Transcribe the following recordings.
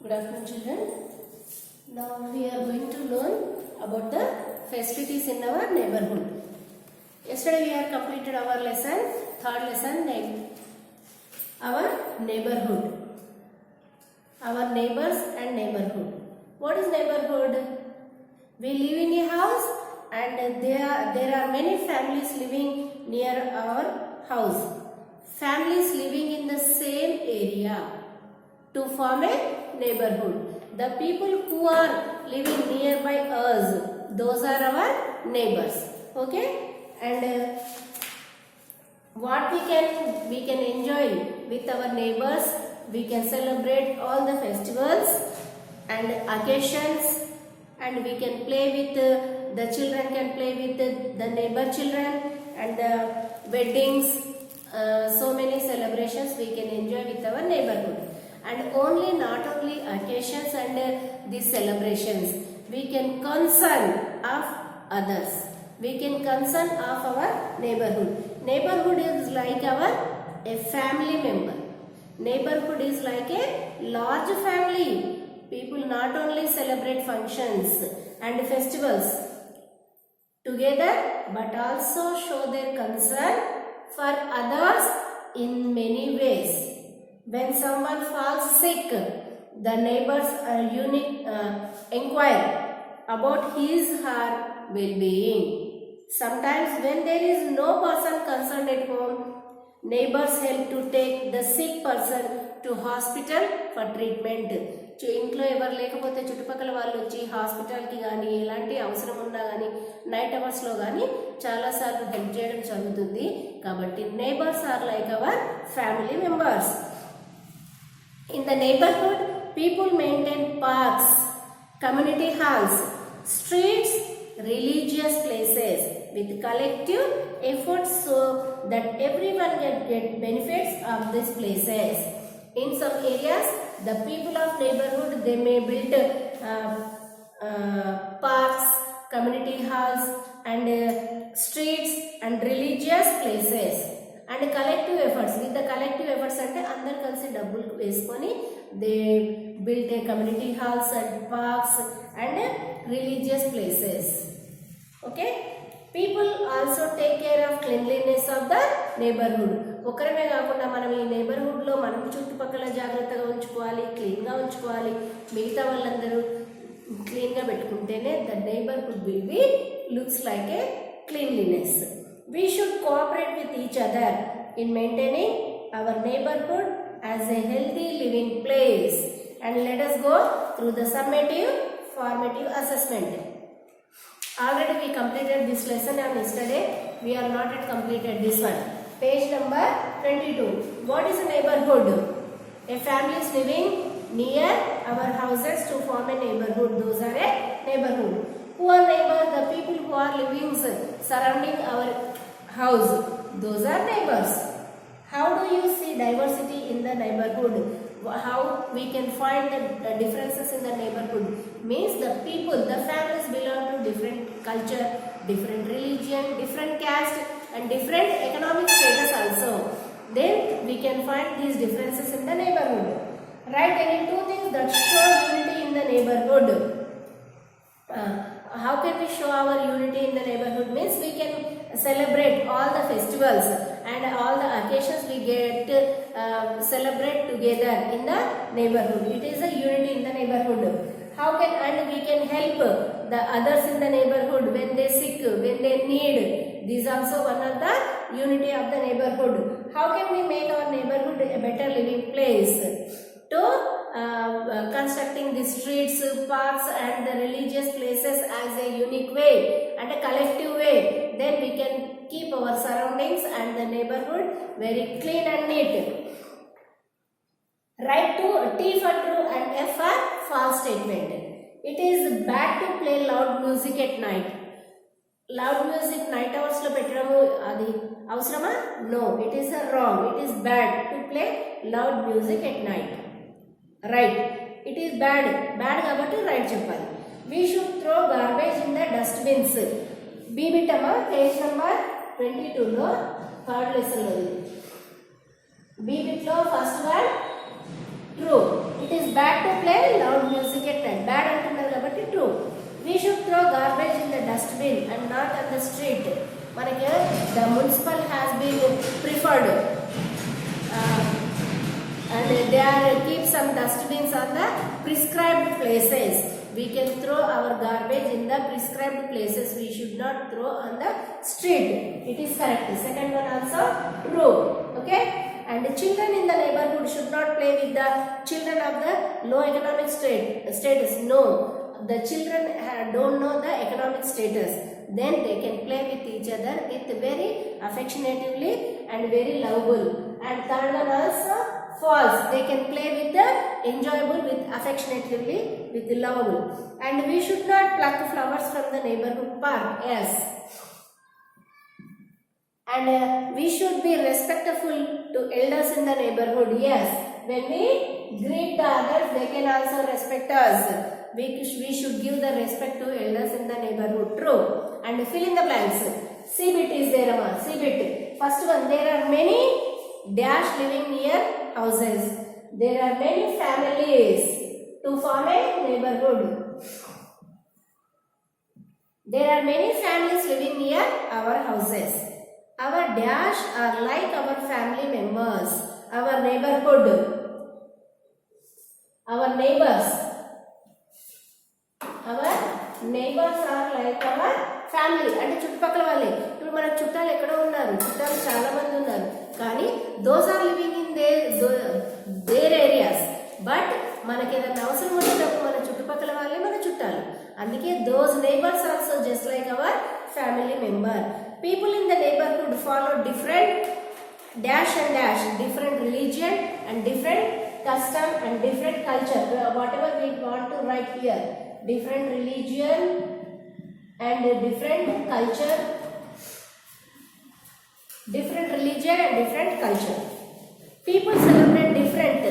Good afternoon, children. Now we are going to learn about the festivities in our neighborhood. Yesterday we have completed our lesson, third lesson, our neighborhood, our neighbors and neighborhood. What is neighborhood? We live in a house and there are many families living near our house. Families living in the same area to form a neighborhood. The people who are living nearby us, those are our neighbors. Okay, and what we can enjoy with our neighbors. We can celebrate all the festivals and occasions, and we can play with the children can play with the neighbor children, and the weddings, so many celebrations we can enjoy with our neighborhood. And not only occasions and these celebrations, we can concern of others. We can concern of our neighborhood. Neighborhood is like a family member. Neighborhood is like a large family. People not only celebrate functions and festivals together, but also show their concern for others in many ways. When someone falls sick, the neighbors inquire about his or her well-being. Sometimes when there is no person concerned at home, neighbors help to take the sick person to hospital for treatment. ఇంట్లో ఎవరు లేకపోతే చుట్టుపక్కల వాళ్ళు వచ్చి హాస్పిటల్కి కానీ ఎలాంటి అవసరం ఉన్నా కానీ నైట్ అవర్స్లో కానీ చాలాసార్లు హెల్ప్ చేయడం జరుగుతుంది. కాబట్టి neighbours are like our family members. In the neighborhood, people maintain parks, community halls, streets, religious places with collective efforts so that everyone can get benefits of these places. In some areas, the people of neighborhood, they may build parks, community halls and streets and religious places. And collective efforts, with the collective efforts అంటే అందరు కలిసి డబ్బులు వేసుకొని they build a community halls and parks and religious places. Okay, people also take care of cleanliness of the neighborhood. ఒకరమే కాకుండా మనం ఈ neighborhood లో మనం చుట్టుపక్కల జాగ్రత్తగా ఉంచుకోవాలి, క్లీన్గా ఉంచుకోవాలి. మిగతా వాళ్ళందరూ క్లీన్గా పెట్టుకుంటేనే the neighborhood will be looks like a cleanliness. We should cooperate with each other in maintaining our neighborhood as a healthy living place. And let us go through the summative formative assessment. Already we completed this lesson on yesterday. We are not yet completed this one. Page number 22. What is a neighborhood? A family is living near our houses to form a neighborhood. Those are a neighborhood. Poor neighbor, the people who are living surrounding our house, those are neighbors. How do you see diversity in the neighborhood? How we can find the differences in the neighborhood? Means the people, the families belong to different culture, different religion, different caste and different economic status also. Then we can find these differences in the neighborhood. Write any two things that show unity in the neighborhood. How can we show our unity in the neighborhood? Means we can celebrate all the festivals and all the occasions we get celebrate together in the neighborhood. It is a unity in the neighborhood. How can and we can help the others in the neighborhood when they sick, when they need. This is also one of the unity of the neighborhood. How can we make our neighborhood a better living place? To constructing the streets, parks and the religious places as a unique way and a collective way. Then we can keep our surroundings and the neighborhood very clean and neat. Write to T for true and F for false statement. It is bad to play loud music at night. Loud music night hours lo pettadamu adi avasarama? No, it is wrong. It is bad to play loud music at night. Right, it is bad కాబట్టి right చెప్పాలి. We should throw garbage in the dustbins. B బిట్టమ్మ page number 22 లో third lesson లో B bit లో first one true. It is bad to play loud music at night. Bad antunnadu kabatti true. We should throw garbage in the dustbin and not on the street. Manaki the municipal has been preferred. And they are keep some dustbins on the prescribed places. We can throw our garbage in the prescribed places. We should not throw on the street. It is correct. Second one also true. Okay. And the children in the neighborhood should not play with the children of the low economic status. No, the children don't know the economic status. Then they can play with each other with very affectionately and very lovable. And third one also false. They can play with the enjoyable, with affectionately, with the lovable. And we should not pluck flowers from the neighborhood park. Yes. And we should be respectful to elders in the neighborhood. Yes. When we greet the others, they can also respect us. We should give the respect to elders in the neighborhood. True. And fill in the blanks. C-bit is there, Amma. C-bit. First one, there are many dash living near houses. There are many families to form a neighborhood. There are many families living near our houses. Our dash are like our family members. Our neighborhood. Our neighbors. Our neighbors are like our family. అంటే చుట్టుపక్కల వాళ్ళే. ఇప్పుడు మన చుట్టాలు ఎక్కడో ఉన్నారు, చుట్టాలు చాలా మంది ఉన్నారు, కానీ those are living in their areas. But మనకి ఏదైనా అవసరం ఉండేటప్పుడు మన చుట్టుపక్కల వాళ్ళే మన చుట్టాలు. అందుకే those neighbours also just like our family member. People in the neighbourhood follow different dash and dash, different religion and different custom and different culture. Whatever we want to write here, different religion and different culture, different religion and different culture. People celebrate different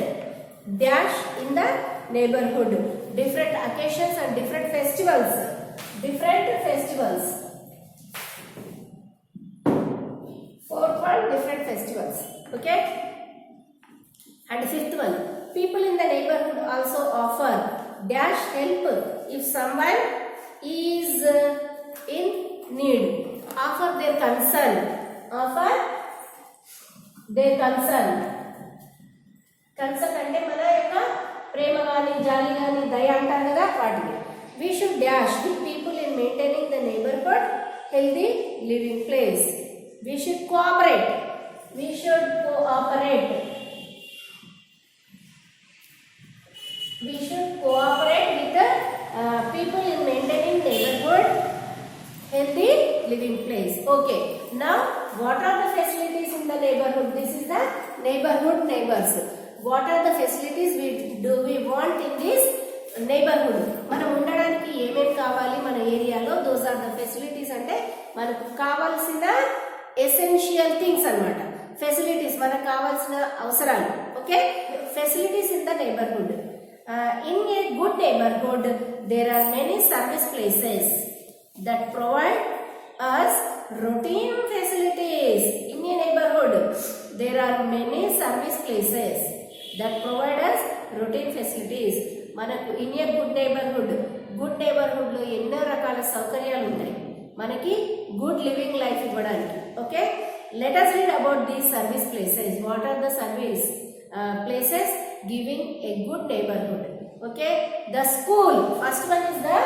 dash in the neighborhood, different occasions and different festivals. Different festivals. Fourth one, different festivals. Okay. And fifth one, people in the neighborhood also offer dash help if someone is in need. Offer their concern. Offer their concern. Concern అంటే మన యొక్క ప్రేమ గాని జాలి గాని దయ అంటారు కదా వాటిని. We should dash with people in maintaining the neighborhood healthy living place. We should cooperate. We should cooperate. We should cooperate with the people in maintaining neighborhood healthy living place. Okay. Now, what are the facilities in the neighborhood? This is the neighborhood neighbors. What are the facilities we want in this neighborhood? మనం ఉండడానికి ఏమేమి కావాలి మన ఏరియాలో? Those are the facilities. అంటే మనకు కావాల్సిన essential things అన్నమాట. ఫెసిలిటీస్ మనకు కావాల్సిన అవసరాలు. Okay. Facilities in the neighbourhood. In a good neighbourhood there are many service places that provide us routine facilities. In a neighborhood there are many service places that provide us routine facilities. మనకు in a good neighborhood లో ఎన్నో రకాల సౌకర్యాలు ఉంటాయి మనకి good living life ఇవ్వడానికి. Okay. Let us read about these service places. What are the service places giving a good neighborhood? Okay. The school. First one is the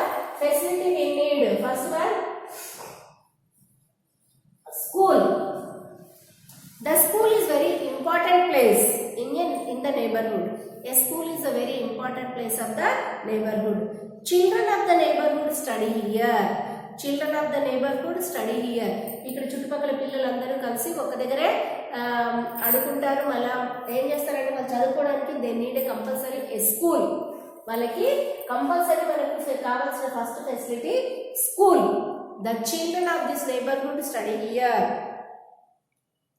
facility we need. First one, school. The school is very important place in the neighborhood. A school is a very important place of the neighborhood. Children of the neighborhood study here. Children of the neighborhood study here. ఇక్కడ చుట్టుపక్కల పిల్లలందరూ కలిసి ఒక దగ్గరే ఆడుకుంటారు. మళ్ళా ఏం చేస్తారంటే వాళ్ళు చదువుకోవడానికి they need compulsory A school. వాళ్ళకి కంపల్సరీ మనకు కావాల్సిన first facility school. The children of this neighborhood study here.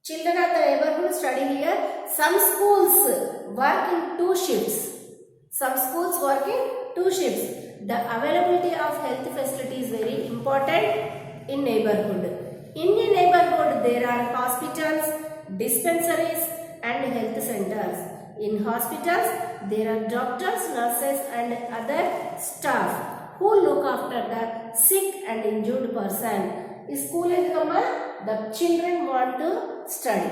Children of the neighborhood study here. Some schools work in 2 shifts. Some schools work in 2 shifts. The availability of health facility is very important in neighborhood. In a neighborhood there are hospitals, dispensaries and health centers. In hospitals, there are doctors, nurses and other staff who look after the sick and injured person. School is come, the children want to study.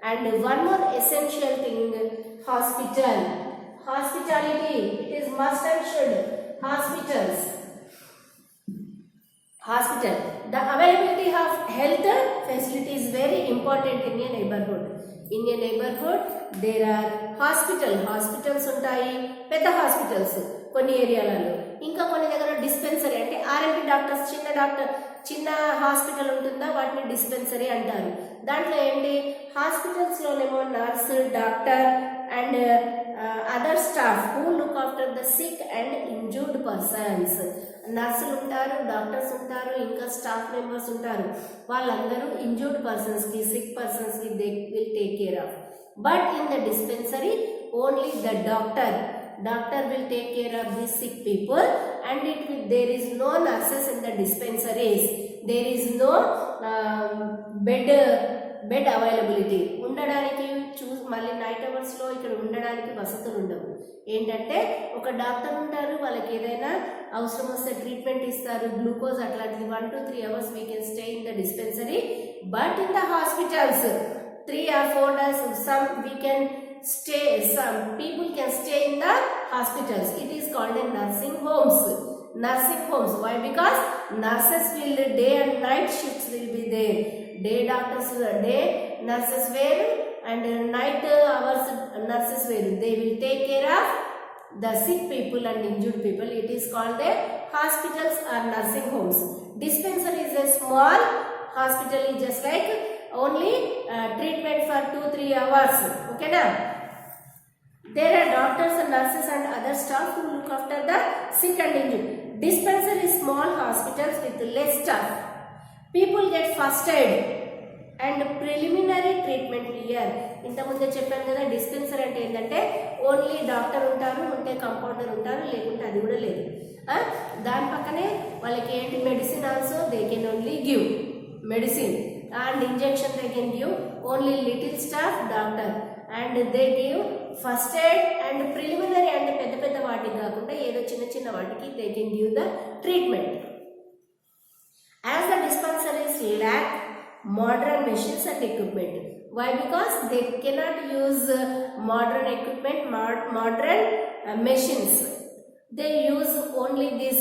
And one more essential thing, hospital. Hospitality, it is must and should. Hospitals. Hospital. The availability of health facility is very important in a neighborhood. In a neighborhood, there are hospitals ఉంటాయి, పెద్ద hospitals కొన్ని ఏరియాలలో, ఇంకా కొన్ని దగ్గర dispensary అంటే RMP doctors, చిన్న hospital ఉంటుందా వాటిని డిస్పెన్సరీ అంటారు. దాంట్లో ఏంటి, హాస్పిటల్స్లోనేమో nurse, doctor and other staff who look after the sick and injured persons. నర్సులు ఉంటారు, డాక్టర్స్ ఉంటారు, ఇంకా స్టాఫ్ మెంబర్స్ ఉంటారు. వాళ్ళందరూ ఇంజూర్డ్ పర్సన్స్కి, సిక్ పర్సన్స్కి they will take care of. But in the dispensary only the doctor will take care of these sick people, and there is no nurses in the dispensaries. There is no bed availability. ఉండడానికి మళ్ళీ night అవర్స్లో ఇక్కడ ఉండడానికి వసతులు ఉండవు. ఏంటంటే ఒక doctor ఉంటారు, వాళ్ళకి ఏదైనా అవసరం వస్తే ట్రీట్మెంట్ ఇస్తారు, గ్లూకోజ్ అట్లాంటిది 1 to 3 hours we can stay in the dispensary. But in the hospitals 3 or 4 days some people can stay in the hospitals. It is called a nursing homes. Why? Because nurses will, day and night shifts will be there. Day doctors, day nurses were, and night hours nurses were. They will take care of the sick people and injured people. It is called a hospitals or nursing homes. Dispensary is a small, hospital is just like only treatment for 2-3 hours. Okay na? There are doctors and nurses and other staff who look after the sick and injured. Dispensary is small hospitals with less staff. People get first aid and preliminary treatment here. ఇంతకుముందే చెప్పాను కదా, dispensary అంటే ఏంటంటే only doctor ఉంటారు, ఉంటే compounder ఉంటారు, లేకుంటే అది కూడా లేదు. దాని పక్కనే వాళ్ళకి ఏంటి, medicine also they can only give medicine and injection they can give, only little staff, doctor, and they give first aid and preliminary and పెద్ద వాటికి కాకుండా ఏదో చిన్న వాటికి they can give the treatment. As the dispensaries lack modern machines and equipment. Why? Because they cannot use modern equipment, modern machines. They use only this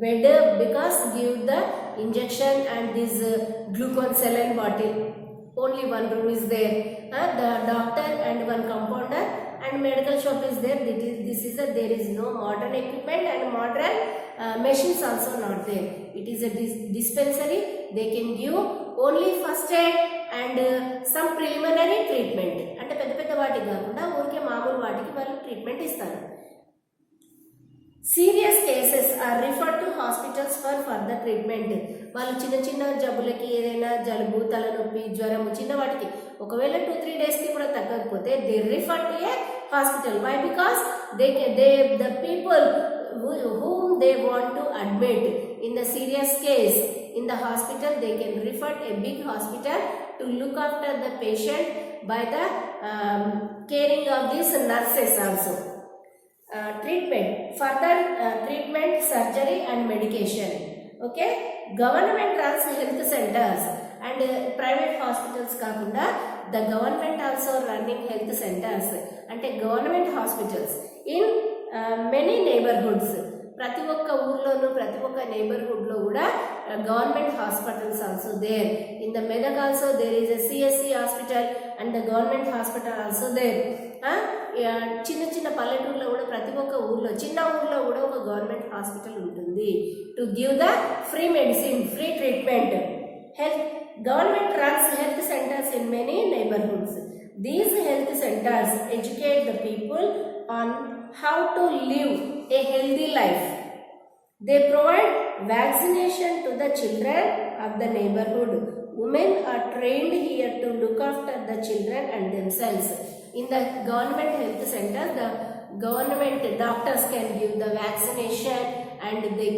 bed, because give the injection and this glucose saline bottle. Only one room is there. The doctor and one compounder and medical shop is there. There is no modern equipment and modern machines also not there. It is a dispensary. They can give only first aid and some preliminary treatment. అంటే పెద్ద వాటికి కాకుండా ఊరికే మామూలు వాటికి వాళ్ళు treatment ఇస్తారు. Serious cases are referred to hospitals for further treatment. వాళ్ళు చిన్న జబ్బులకి, ఏదైనా జలుబు, తలనొప్పి, జ్వరము, చిన్న వాటికి ఒకవేళ 2-3 డేస్కి కూడా తగ్గకపోతే they refer to a hospital. Why? Because the people whom they want to admit in the serious case in the hospital, they can refer a big hospital to look after the patient by the caring of these nurses also. Treatment, further treatment, surgery and medication. Okay, government runs health centers and private hospitals కాకుండా the government also running health centers అంటే government hospitals in many neighborhoods. ప్రతి ఒక్క ఊర్లోనూ, ప్రతి ఒక్క neighborhoodలో కూడా government hospitals also there. In the Medak also there is a CSC hospital and the government hospital also there. చిన్న పల్లెటూరులో కూడా ప్రతి ఒక్క ఊర్లో, చిన్న ఊర్లో కూడా ఒక గవర్నమెంట్ హాస్పిటల్ ఉంటుంది to give the free medicine, free treatment. Government runs health centres in many neighbourhoods. These health centres educate the people on how to live A healthy life. They provide vaccination to the children of the neighborhood. Women are trained here to look after the children and themselves. In the government health center, the government doctors can give the vaccination and they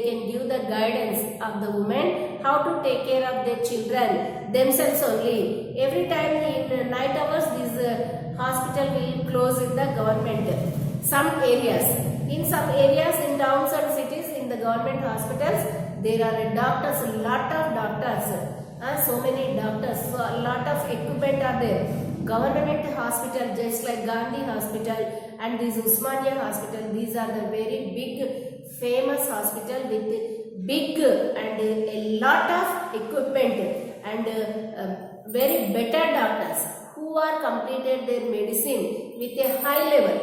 can give the guidance of the women how to take care of their children themselves only. Every time in night hours, these hospital will close in the government. Some areas, in some areas in towns and cities, in the government hospitals, there are doctors, a lot of doctors, so many doctors, so a lot of equipment are there. Government hospital, just like Gandhi Hospital and this Usmania Hospital, these are the very big famous hospital with big and a lot of equipment and very better doctors who are completed their medicine with a high level.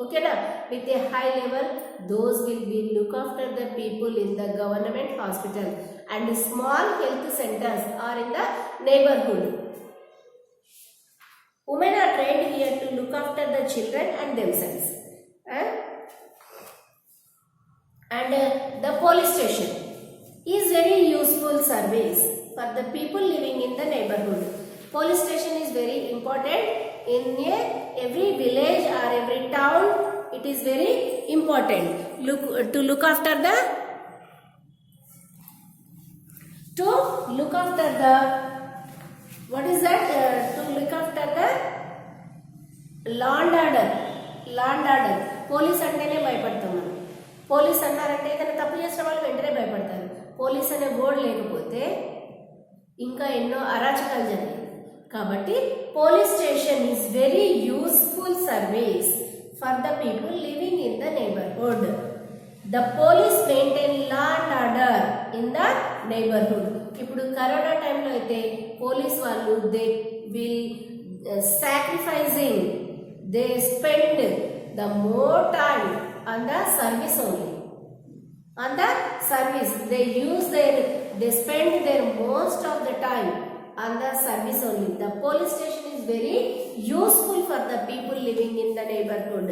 Okay na? With a high level, those will be look after the people in the government hospital, and small health centers are in the neighborhood. Women are trained here to look after the children and themselves. And the police station is very useful service for the people living in the neighborhood. Police station is very important in every village or every town. It is very important to look after the what is that? To look after the law and order. Police అంటేనే భయపడతాం మనం. Police అన్నారంటే ఏదైనా తప్పు చేసిన వాళ్ళు వెంటనే భయపడతారు. పోలీస్ అనే బోర్డు లేకపోతే ఇంకా ఎన్నో అరాచకాలు జరిగాయి. కాబట్టి police station is very useful service for the people living in the neighborhood. The police maintain law and order in the neighborhood. ఇప్పుడు కరోనా టైంలో అయితే పోలీస్ వాళ్ళు they will sacrificing, they spend the more time on the service only. On the service, they spend their most of the time on the service only. The police station is very useful for the people living in the neighborhood.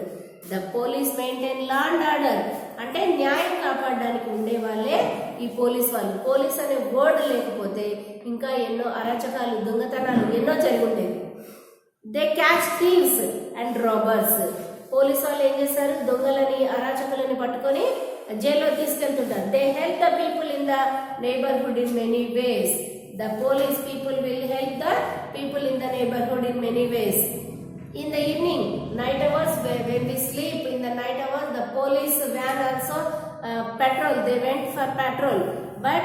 The police maintain law and order. అంటే న్యాయం కాపాడడానికి ఉండే వాళ్ళే ఈ police వాళ్ళు. Police అనే word లేకపోతే ఇంకా ఎన్నో అరాచకాలు, దొంగతనాలు ఎన్నో జరిగి ఉండేవి. They catch thieves and robbers. Police వాళ్ళు ఏం చేస్తారు? దొంగలని, అరాచకులని పట్టుకొని జైల్లో తీసుకెళ్తుంటారు. They help the people in the neighborhood in many ways. The police people will help the people in the neighborhood in many ways. In the evening, night hours, when we sleep, in the night hours, the police van also patrol. They went for patrol. But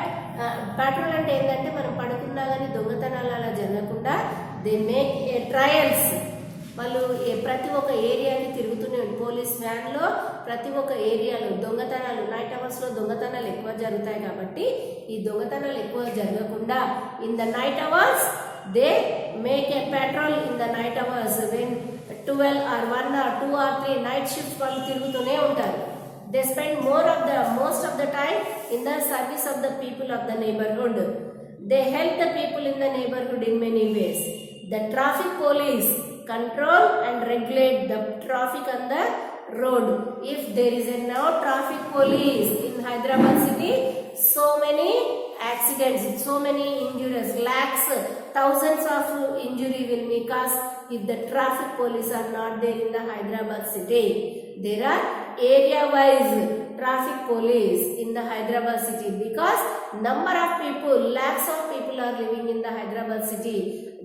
patrol అంటే ఏంటంటే మనం పడుకున్నా కానీ దొంగతనాలు అలా జరగకుండా they make a trials. వాళ్ళు ప్రతి ఒక్క ఏరియాని తిరుగుతూనే పోలీస్ వ్యాన్లో ప్రతి ఒక్క ఏరియాలో దొంగతనాలు, నైట్ అవర్స్లో దొంగతనాలు ఎక్కువ జరుగుతాయి కాబట్టి ఈ దొంగతనాలు ఎక్కువ జరగకుండా in the night hours they make a petrol in the night hours. When 12 or 1 or 2 or 3 night shift వాళ్ళు తిరుగుతూనే ఉంటారు. They spend most of the time in the service of the people of the neighborhood. They help the people in the neighborhood in many ways. The traffic police control and regulate the traffic on the road. If there is no traffic police in Hyderabad city, so many accidents, so many injuries, lakhs, thousands of injury will be caused if the traffic police are not there in the Hyderabad city. There are area wise traffic police in the Hyderabad city because number of people, lakhs of people are living in the Hyderabad city.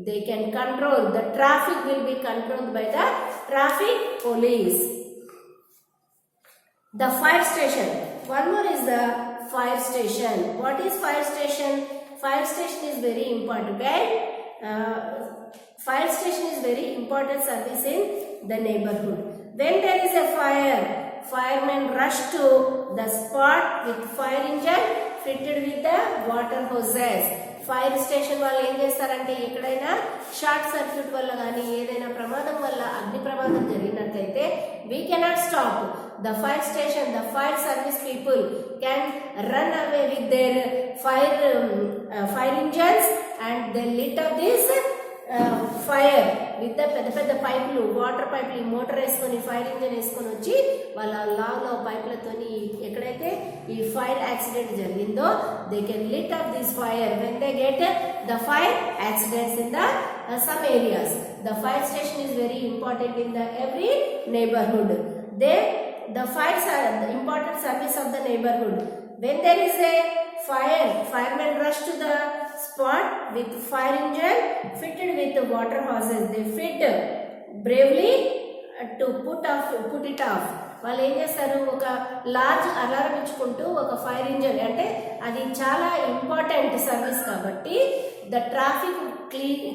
They can control, the traffic will be controlled by the traffic police. The fire station, one more is the fire station. What is fire station? Fire station is very important. Fire station is very important service in the neighborhood. When there is a fire, firemen rush to the spot with fire engine fitted with the water hoses. Fire station వాళ్ళు ఏం చేస్తారంటే ఎక్కడైనా short circuit వల్ల కానీ ఏదైనా ప్రమాదం వల్ల అగ్ని ప్రమాదం జరిగినట్లయితే we cannot stop the fire station. The fire service people can run away with their fire engines and they lit up this fire with పెద్ద పెద్ద పైపులు, వాటర్ పైపులు, మోటార్ వేసుకొని ఫైర్ ఇంజన్ వేసుకొని వచ్చి వాళ్ళ లాంగ్లో పైపులతోని ఎక్కడైతే ఈ ఫైర్ యాక్సిడెంట్ జరిగిందో they can lit up this fire when they get the fire accidents in the some areas. The fire station is very important in the every neighborhood. The fires are the important service of the neighborhood. When there is a fire, firemen rush to the spot with fire engine fitted with the water hoses. They fit bravely to put it off. వాళ్ళు ఏం చేస్తారు, ఒక large alarm ఇచ్చుకుంటూ ఒక fire engine, అంటే అది చాలా important service కాబట్టి ద ట్రాఫిక్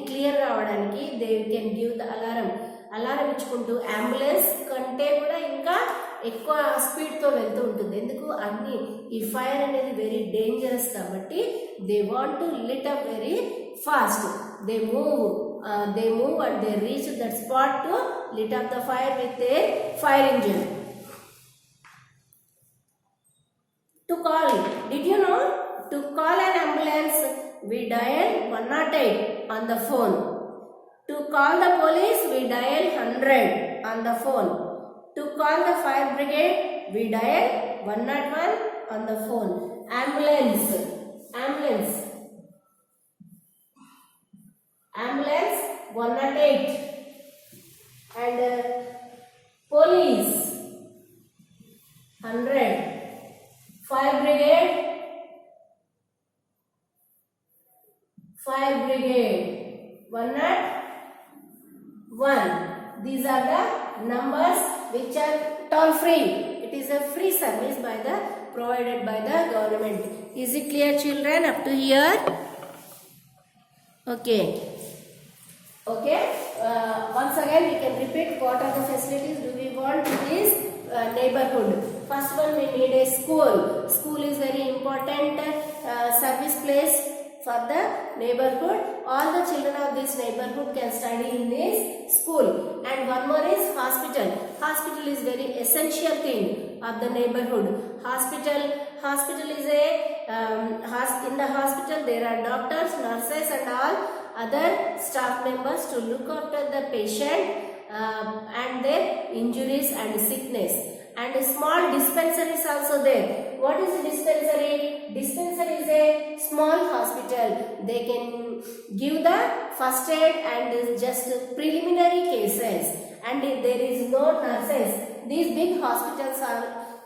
క్లియర్ రావడానికి they can give the alarm ఇచ్చుకుంటూ అంబులెన్స్ కంటే కూడా ఇంకా ఎక్కువ స్పీడ్తో వెళ్తూ ఉంటుంది. ఎందుకు అన్ని ఈ ఫైర్ అనేది వెరీ డేంజరస్ కాబట్టి they want to lit up very fast. They move and they reach that spot to lit up the fire with their fire engine. To call, did you know, to call an ambulance we dial 108 on the phone. To call the police we dial 100 on the phone. To call the fire brigade we dial 101 on the phone. Ambulance 108 and police 100, fire brigade 101. These are the numbers which are toll free. It is a free service provided by the government. Is it clear, children, up to here? Okay. Once again we can repeat what are the facilities do we want in this neighborhood. First one, we need a school. School is very important service place for the neighborhood. All the children of this neighborhood can study in this school. And one more is hospital. Hospital is very essential thing of the neighborhood. Hospital is a in the hospital there are doctors, nurses and all other staff members to look after the patient and their injuries and sickness. And a small dispensary is also there. What is a dispensary? Dispensary is a small hospital. They can give the first aid and just preliminary cases. And if there is no nurses, these big hospitals are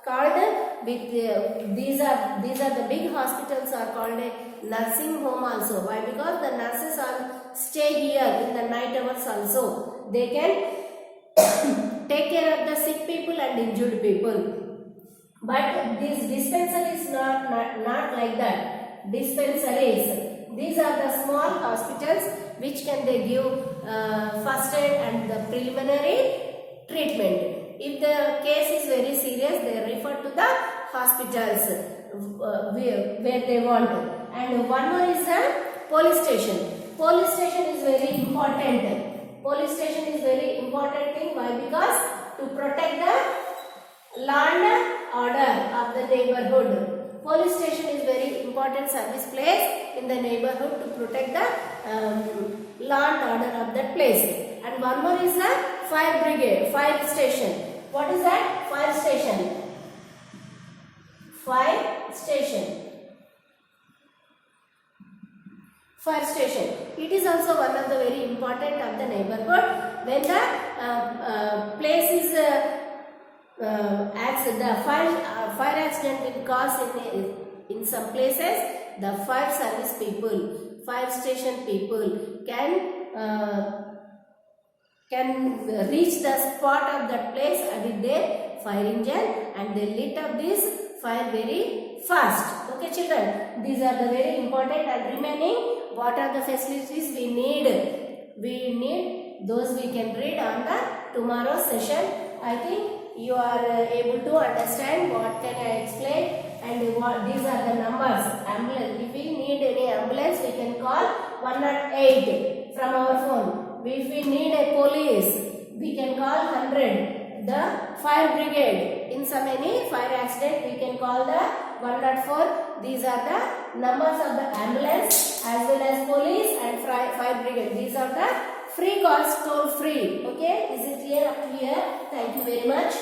called these are the big hospitals are called a nursing home also. Why? Because the nurses are stay here in the night hours also. They can take care of the sick people and injured people. But this dispensary is not like that. Dispensaries, these are the small hospitals which can they give first aid and the preliminary treatment. If the case is very serious, they refer to the hospitals where they want. And one more is the police station. Police station is very important. Police station is very important thing. Why? Because to protect the law and order of the neighborhood. Police station is very important service place in the neighborhood to protect the law and order of that place. And one more is the fire brigade, fire station. What is that? Fire station. Fire station. Fire station. It is also one of the very important of the neighborhood. When the place is the fire accident will cause in some places, the fire service people, fire station people can reach the spot of that place with their fire engine and they lit up this fire very fast. Okay, children, these are the very important. And remaining, what are the facilities we need? We need those we can read on the tomorrow session. I think you are able to understand what can I explain and what these are the numbers. Ambulance, if we need any ambulance, we can call 108 from our phone. If we need a police, we can call 100. The fire brigade, in some any fire accident, we can call the 104. These are the numbers of the ambulance as well as police and fire brigade. These are the free calls, toll free. Okay, is it clear up to here? Thank you very much.